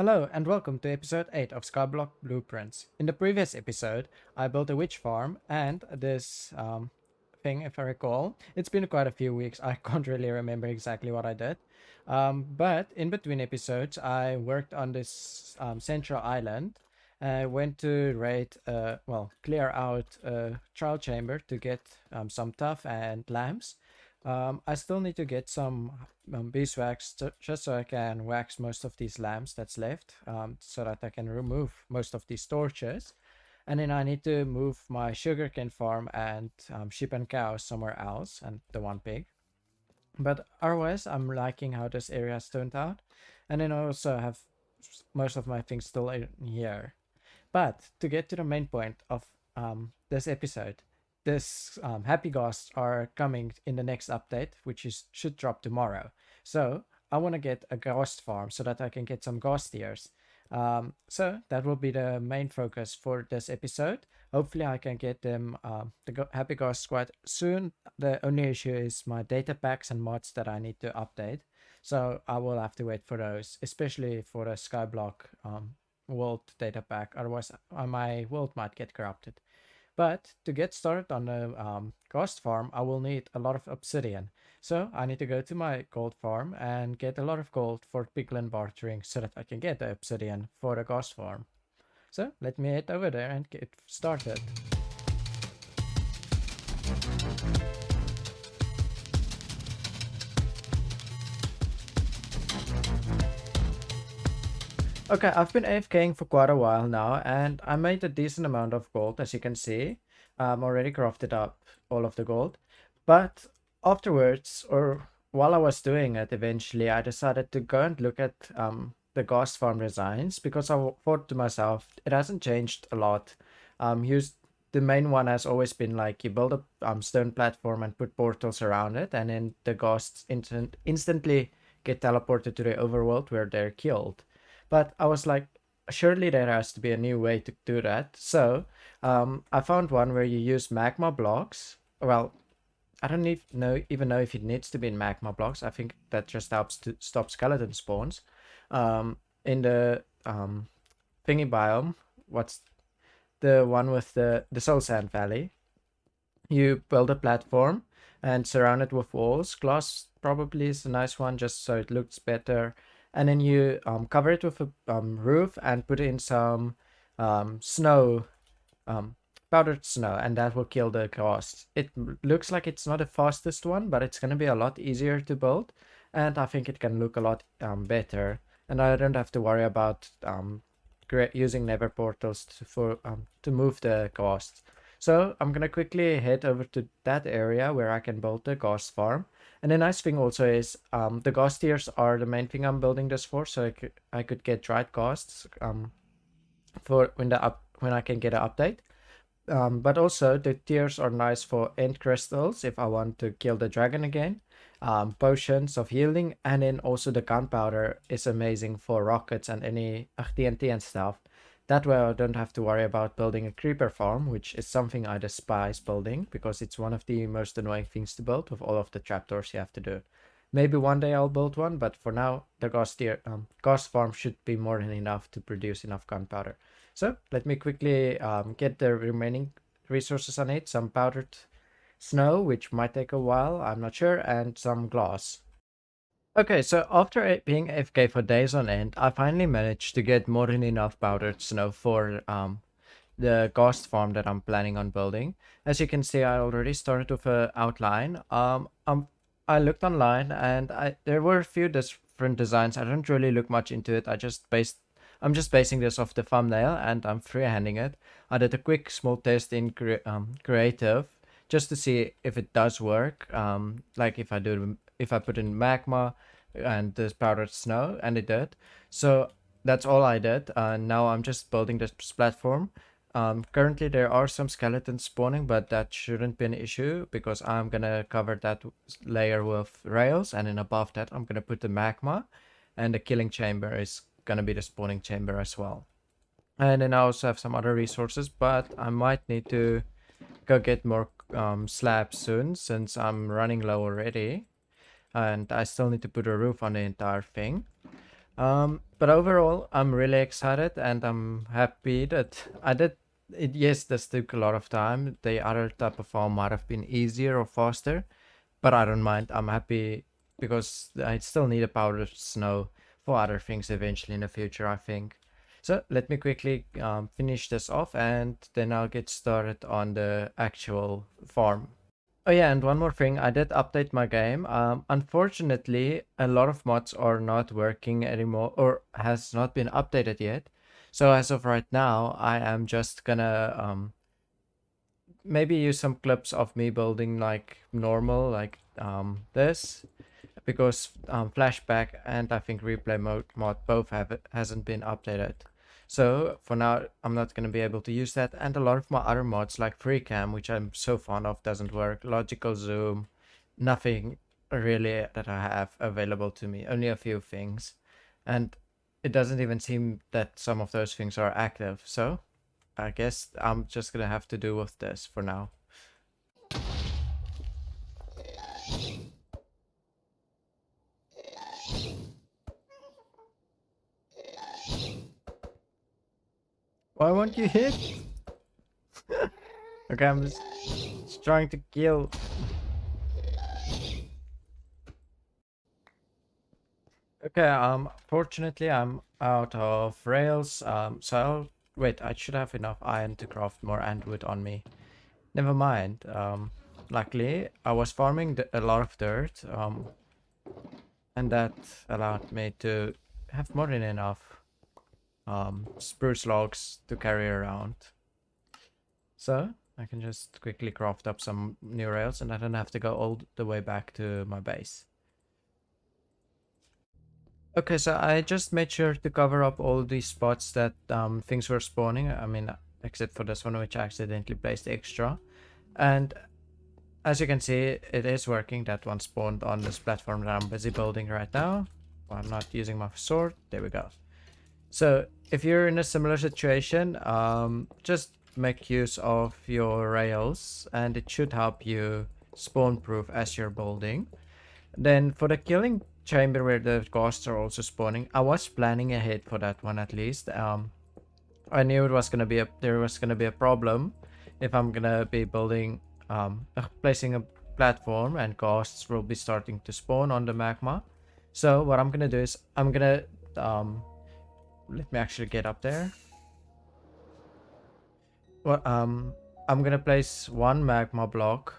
Hello and welcome to episode 8 of Skyblock Blueprints. In the previous episode, I built a witch farm and this thing, if I recall. It's been quite a few weeks, I can't really remember exactly what I did. But in between episodes, I worked on this central island. I went to clear out a trial chamber to get some tuff and lamps. I still need to get some beeswax just so I can wax most of these lamps that's left, so that I can remove most of these torches. And then I need to move my sugarcane farm and sheep and cows somewhere else, and the one pig. But otherwise, I'm liking how this area has turned out. And then I also have most of my things still in here. But to get to the main point of this episode, this happy ghosts are coming in the next update, which is should drop tomorrow. So I want to get a ghost farm so that I can get some ghost ears. So that will be the main focus for this episode. Hopefully, I can get them happy ghosts quite soon. The only issue is my data packs and mods that I need to update. So I will have to wait for those, especially for the Skyblock world data pack. Otherwise, my world might get corrupted. But to get started on the ghost farm, I will need a lot of obsidian. So I need to go to my gold farm and get a lot of gold for piglin bartering so that I can get the obsidian for the ghost farm. So let me head over there and get started. Okay, I've been AFKing for quite a while now, and I made a decent amount of gold, as you can see. I'm already crafted up all of the gold. But afterwards, or while I was doing it, eventually, I decided to go and look at the Ghast farm designs, because thought to myself, it hasn't changed a lot. Used The main one has always been like you build a stone platform and put portals around it, and then the ghosts instantly get teleported to the overworld where they're killed. But I was like, surely there has to be a new way to do that. So I found one where you use magma blocks. Well, I don't even know if it needs to be in magma blocks. I think that just helps to stop skeleton spawns. In the thingy biome, what's the one with the Soul Sand Valley? You build a platform and surround it with walls. Glass probably is a nice one just so it looks better. And then you cover it with a roof and put in some snow, um, powdered snow, and that will kill the ghosts. It looks like it's not the fastest one, but it's going to be a lot easier to build, and I think it can look a lot better. And I don't have to worry about using nether portals to move the ghosts. So I'm gonna quickly head over to that area where I can build the ghost farm. And the nice thing also is the ghost tiers are the main thing I'm building this for, so I could get dried ghosts for when I can get an update. But also the tiers are nice for end crystals if I want to kill the dragon again. Potions of healing, and then also the gunpowder is amazing for rockets and any TNT and stuff. That way I don't have to worry about building a creeper farm, which is something I despise building because it's one of the most annoying things to build with all of the trapdoors you have to do. Maybe one day I'll build one, but for now the ghost farm should be more than enough to produce enough gunpowder. So let me quickly get the remaining resources I need. Some powdered snow, which might take a while, I'm not sure, and some glass. Okay, so after being AFK for days on end, I finally managed to get more than enough powdered snow for the ghost farm that I'm planning on building. As you can see, I already started with an outline. I looked online and there were a few different designs. I don't really look much into it. I'm just basing this off the thumbnail and I'm freehanding it. I did a quick small test in creative just to see if it does work. Like if I put in magma and this powdered snow, and it did. So that's all I did. Now I'm just building this platform. Currently there are some skeletons spawning, but that shouldn't be an issue because I'm gonna cover that layer with rails, and then above that I'm gonna put the magma, and the killing chamber is gonna be the spawning chamber as well. And then I also have some other resources, but I might need to go get more slabs soon since I'm running low already, and I still need to put a roof on the entire thing. But overall, I'm really excited and I'm happy that I did it. Yes, this took a lot of time. The other type of farm might have been easier or faster, but I don't mind. I'm happy because I still need a powder snow for other things eventually in the future, I think. So let me quickly finish this off and then I'll get started on the actual farm. Oh yeah, and one more thing, I did update my game. Unfortunately, a lot of mods are not working anymore or has not been updated yet. So as of right now, I am just gonna maybe use some clips of me building like normal, like this, because flashback and I think replay mode mod both have it hasn't been updated. So for now, I'm not going to be able to use that, and a lot of my other mods like free cam, which I'm so fond of, doesn't work. Logical zoom, nothing really that I have available to me, only a few things, and it doesn't even seem that some of those things are active. So I guess I'm just gonna have to do with this for now. Why won't you hit? Okay, I'm just trying to kill. Okay, fortunately I'm out of rails. So wait, I should have enough iron to craft more wood on me. Never mind. Luckily I was farming a lot of dirt. And that allowed me to have more than enough spruce logs to carry around. So I can just quickly craft up some new rails and I don't have to go all the way back to my base. Okay, so I just made sure to cover up all these spots that things were spawning. I mean, except for this one, which I accidentally placed extra. And as you can see, it is working. That one spawned on this platform that I'm busy building right now. Well, I'm not using my sword. There we go. So if you're in a similar situation, just make use of your rails and it should help you spawn proof as you're building. Then for the killing chamber where the ghosts are also spawning, I was planning ahead for that one at least. I knew it was gonna be there was gonna be a problem if I'm gonna be building placing a platform and ghosts will be starting to spawn on the magma. So what I'm gonna do is I'm gonna let me actually get up there. Well, I'm gonna place one magma block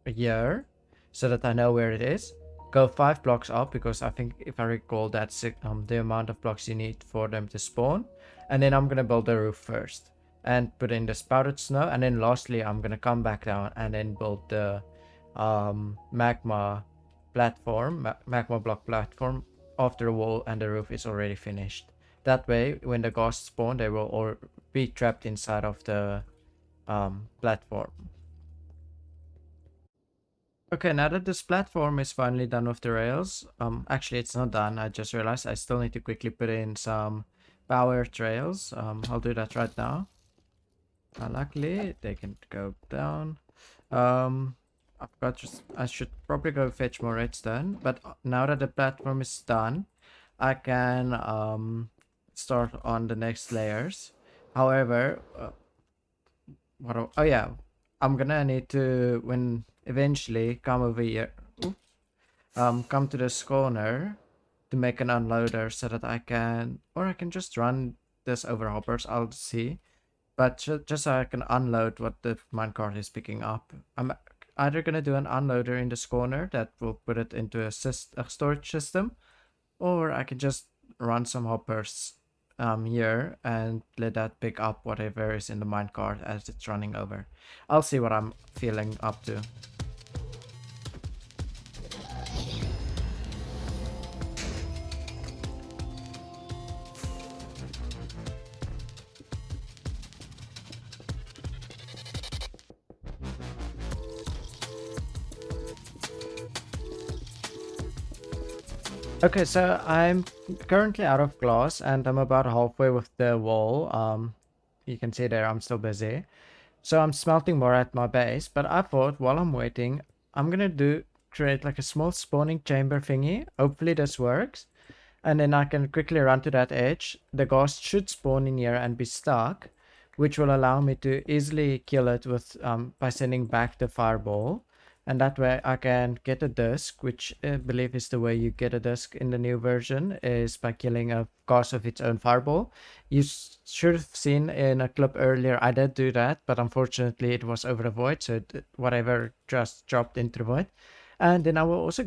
here so that I know where it is. Go 5 blocks up because I think if I recall that's the amount of blocks you need for them to spawn. And then I'm gonna build the roof first and put in the spouted snow. And then lastly, I'm gonna come back down and then build the magma platform, magma block platform after the wall and the roof is already finished. That way, when the ghosts spawn, they will all be trapped inside of the platform. Okay, now that this platform is finally done with the rails, actually it's not done. I just realized I still need to quickly put in some power trails. I'll do that right now. Luckily, they can go down. I've got I should probably go fetch more redstone, but now that the platform is done, I can start on the next layers. However, oh yeah, I'm gonna need to when eventually come over here. Come to this corner to make an unloader so that I can, or I can just run this over hoppers. I'll see, but just so I can unload what the minecart is picking up. I'm either gonna do an unloader in this corner that will put it into a storage system, or I can just run some hoppers here and let that pick up whatever is in the minecart as it's running over. I'll see what I'm feeling up to. Okay, so I'm currently out of glass and I'm about halfway with the wall. You can see there I'm still busy. So I'm smelting more at my base, but I thought while I'm waiting, I'm gonna create like a small spawning chamber thingy. Hopefully this works. And then I can quickly run to that edge. The Ghast should spawn in here and be stuck, which will allow me to easily kill it with by sending back the fireball. And that way I can get a disc, which I believe is the way you get a disc in the new version, is by killing a Ghast of its own fireball. You should have seen in a clip earlier, I did do that, but unfortunately it was over the void, so whatever just dropped into the void. And then I will also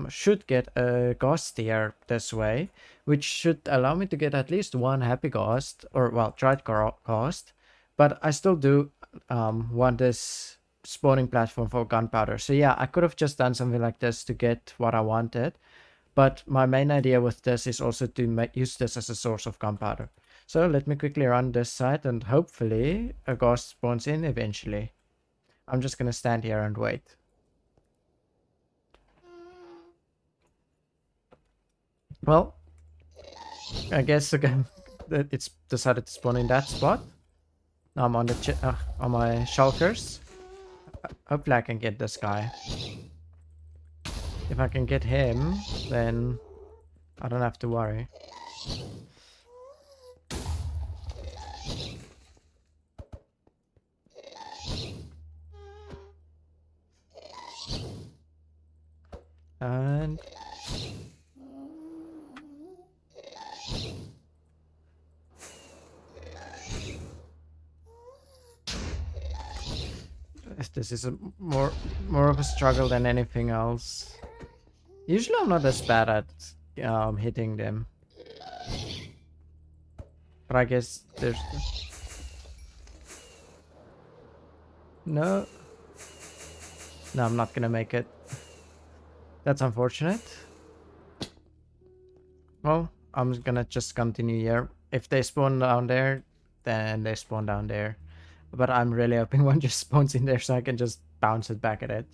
should get a Ghast tier this way, which should allow me to get at least one happy Ghast, or well, tried Ghast, but I still do want this spawning platform for gunpowder. So yeah, I could have just done something like this to get what I wanted, but my main idea with this is also to use this as a source of gunpowder. So let me quickly run this side and hopefully a Ghast spawns in eventually. I'm just gonna stand here and wait. Well, I guess again it's decided to spawn in that spot. Now I'm on the on my shulkers. Hopefully I can get this guy. If I can get him, then I don't have to worry. And this is more of a struggle than anything else. Usually I'm not as bad at hitting them, but I guess there's no. I'm not gonna make it. That's unfortunate. Well, I'm gonna just continue here. If they spawn down there, then they spawn down there. But I'm really hoping one just spawns in there so I can just bounce it back at it.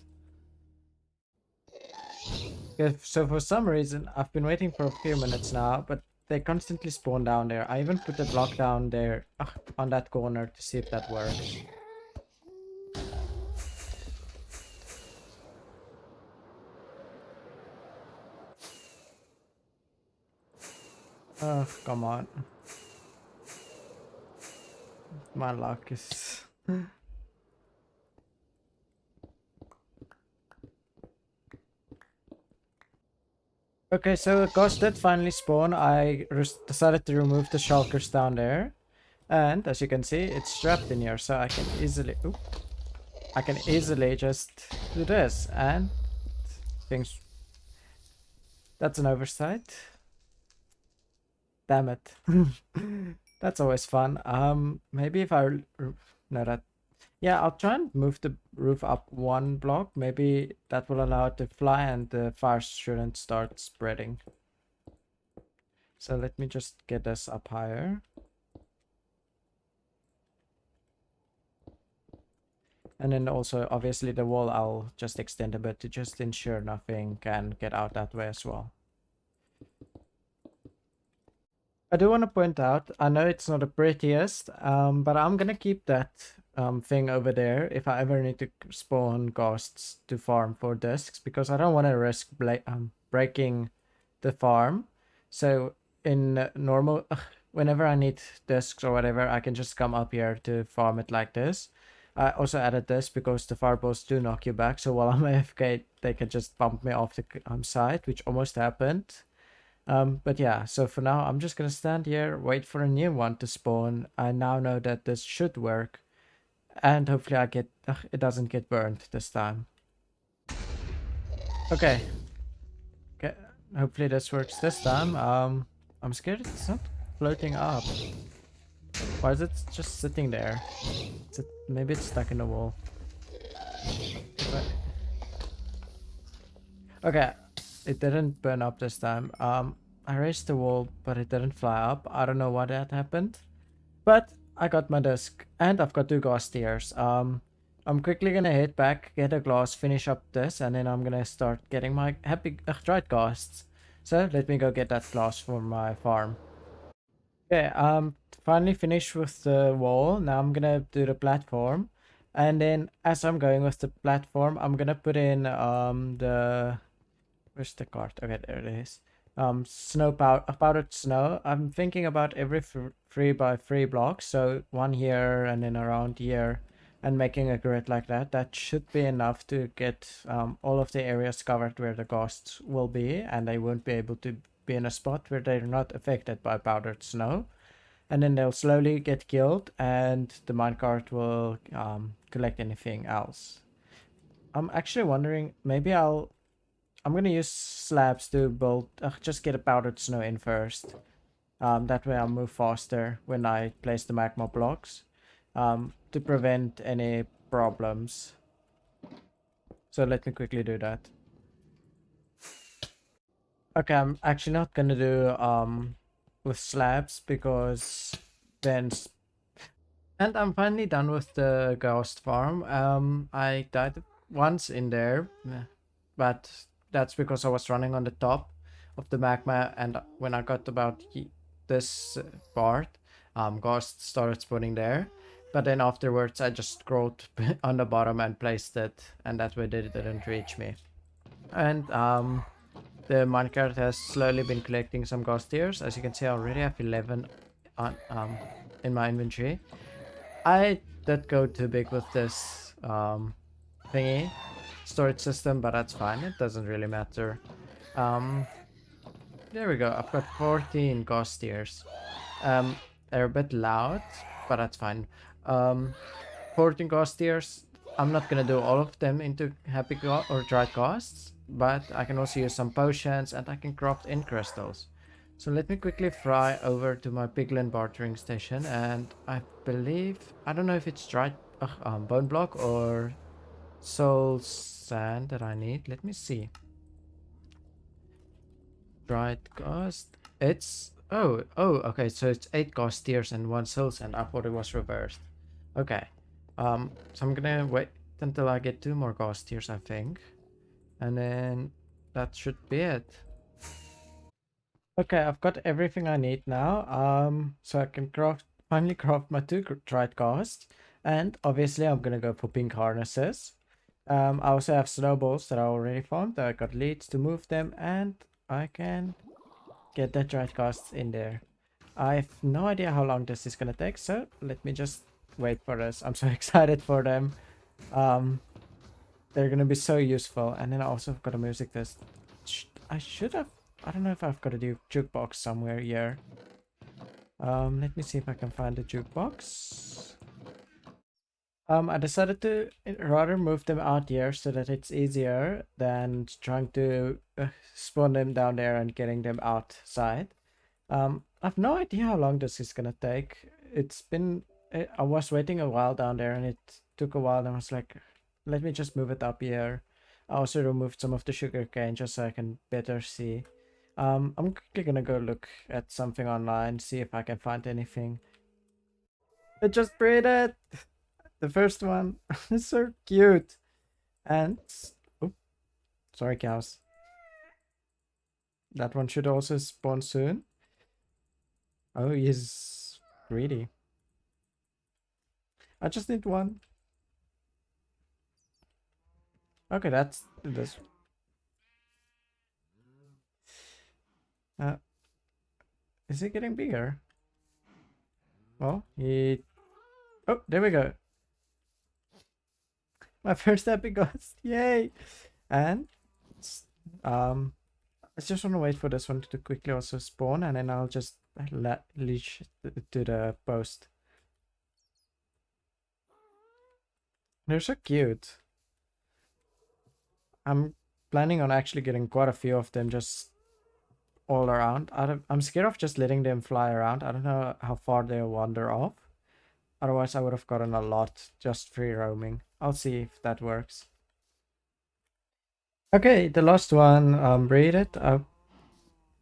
So for some reason, I've been waiting for a few minutes now, but they constantly spawn down there. I even put the block down there on that corner to see if that works. Oh, come on. My luck is... Okay, so Ghast did finally spawn. I decided to remove the shulkers down there. And as you can see, it's trapped in here, so I can easily... Oop, I can easily just do this, and things... That's an oversight. Damn it. That's always fun. Maybe if I... No, that... Yeah, I'll try and move the roof up one block. Maybe that will allow it to fly and the fire shouldn't start spreading. So let me just get this up higher. And then also, obviously, the wall I'll just extend a bit to just ensure nothing can get out that way as well. I do want to point out, I know it's not the prettiest, but I'm gonna keep that thing over there if I ever need to spawn ghasts to farm for discs, because I don't want to risk breaking the farm. So in normal, whenever I need discs or whatever, I can just come up here to farm it like this. I also added this because the fireballs do knock you back, so while I'm AFK, they can just bump me off the side, which almost happened. But yeah, so for now, I'm just gonna stand here, wait for a new one to spawn. I now know that this should work, and hopefully it doesn't get burned this time. Okay. Okay, hopefully this works this time. I'm scared it's not floating up. Why is it just sitting there? Maybe it's stuck in the wall. Okay, it didn't burn up this time. I raised the wall, but it didn't fly up. I don't know why that happened, but I got my disc and I've got 2 ghast tiers. I'm quickly gonna head back, get a glass, finish up this, and then I'm gonna start getting my happy dried ghasts. So let me go get that glass for my farm. Okay, finally finished with the wall. Now I'm gonna do the platform, and then as I'm going with the platform, I'm gonna put in the... Where's the cart? Okay, there it is. powdered snow. I'm thinking about every 3 by 3 blocks, so one here and then around here, and making a grid like that. That should be enough to get all of the areas covered where the ghosts will be, and they won't be able to be in a spot where they're not affected by powdered snow. And then they'll slowly get killed, and the minecart will collect anything else. I'm actually wondering, maybe I'm gonna use slabs to build, just get a powdered snow in first. That way I'll move faster when I place the magma blocks, to prevent any problems. So let me quickly do that. Okay, I'm actually not gonna do with slabs because then and I'm finally done with the ghost farm. I died once in there, but that's because I was running on the top of the magma, and when I got about this part, ghosts started spawning there. But then afterwards, I just scrolled on the bottom and placed it, and that way they didn't reach me. And the minecart has slowly been collecting some ghost tears. As you can see, I already have 11 on, in my inventory. I did go too big with this thingy storage system, but that's fine. It doesn't really matter. Um, there we go. I've got 14 ghost tears. They're a bit loud, but that's fine. 14 ghost tears. I'm not gonna do all of them into happy or dried ghosts, but I can also use some potions, and I can craft in crystals. So let me quickly fly over to my piglin bartering station, and I believe, I don't know if it's dried bone block or soul sand that I need. Let me see. Dried ghost. It's okay. So it's 8 ghost tears and 1 soul sand. I thought it was reversed. Okay. So I'm gonna wait until I get 2 more ghost tears, I think, and then that should be it. Okay, I've got everything I need now. So I can finally craft my 2 dried ghosts, and obviously I'm gonna go for pink harnesses. I also have snowballs that I already found. I got leads to move them, and I can get the dried ghosts in there. I have no idea how long this is gonna take, so let me just wait for this. I'm so excited for them. Um, they're gonna be so useful, and then I also got a music test. I should have. I don't know if I've got a jukebox somewhere here. Let me see if I can find the jukebox. I decided to rather move them out here so that it's easier than trying to spawn them down there and getting them outside. I've no idea how long this is gonna take. It's been, I was waiting a while down there, and it took a while, and I was like, let me just move it up here. I also removed some of the sugar cane just so I can better see. I'm quickly gonna go look at something online, see if I can find anything. I just breeded! The first one. It's so cute. And, oh, sorry cows. That one should also spawn soon. Oh, he's greedy. I just need one. Okay, that's this. Is it getting bigger? Well, oh, there we go. My first epic ghost. Yay! And I just want to wait for this one to quickly also spawn, and then I'll just leash to the post. They're so cute. I'm planning on actually getting quite a few of them just all around. I'm scared of just letting them fly around. I don't know how far they'll wander off. Otherwise, I would have gotten a lot just free roaming. I'll see if that works. Okay, the last one, breed it.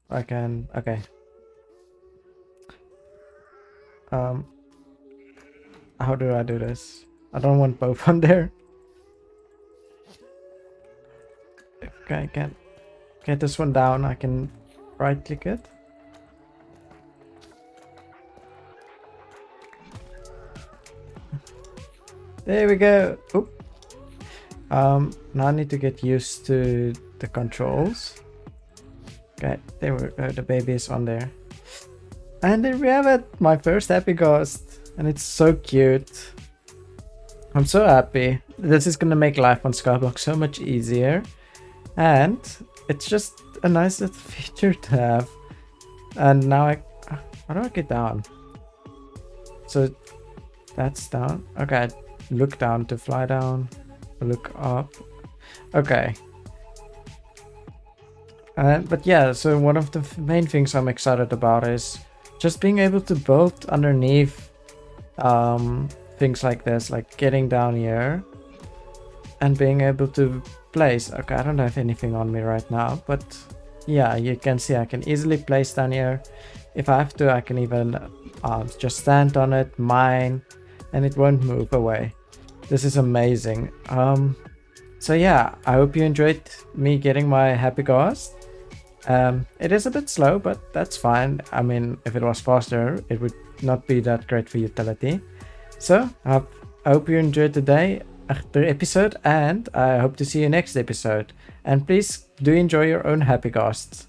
I can, okay. How do I do this? I don't want both on there. If I can get this one down, I can right click it. There we go. Oop. Now I need to get used to the controls. Okay, there we go. The baby is on there. And there we have it, my first happy ghost. And it's so cute. I'm so happy. This is gonna make life on Skyblock so much easier. And it's just a nice little feature to have. And now how do I get down? So that's down. Okay, look down to fly down. Look up. Okay. But yeah, so one of the main things I'm excited about is just being able to build underneath things like this, like getting down here and being able to place. Okay, I don't have anything on me right now, but yeah, you can see I can easily place down here. If I have to, I can even just stand on it, mine, and it won't move away. This is amazing. So yeah, I hope you enjoyed me getting my happy ghost. It is a bit slow, but that's fine. I mean, if it was faster, it would not be that great for utility. So I hope you enjoyed the episode, and I hope to see you next episode. And please do enjoy your own happy ghosts.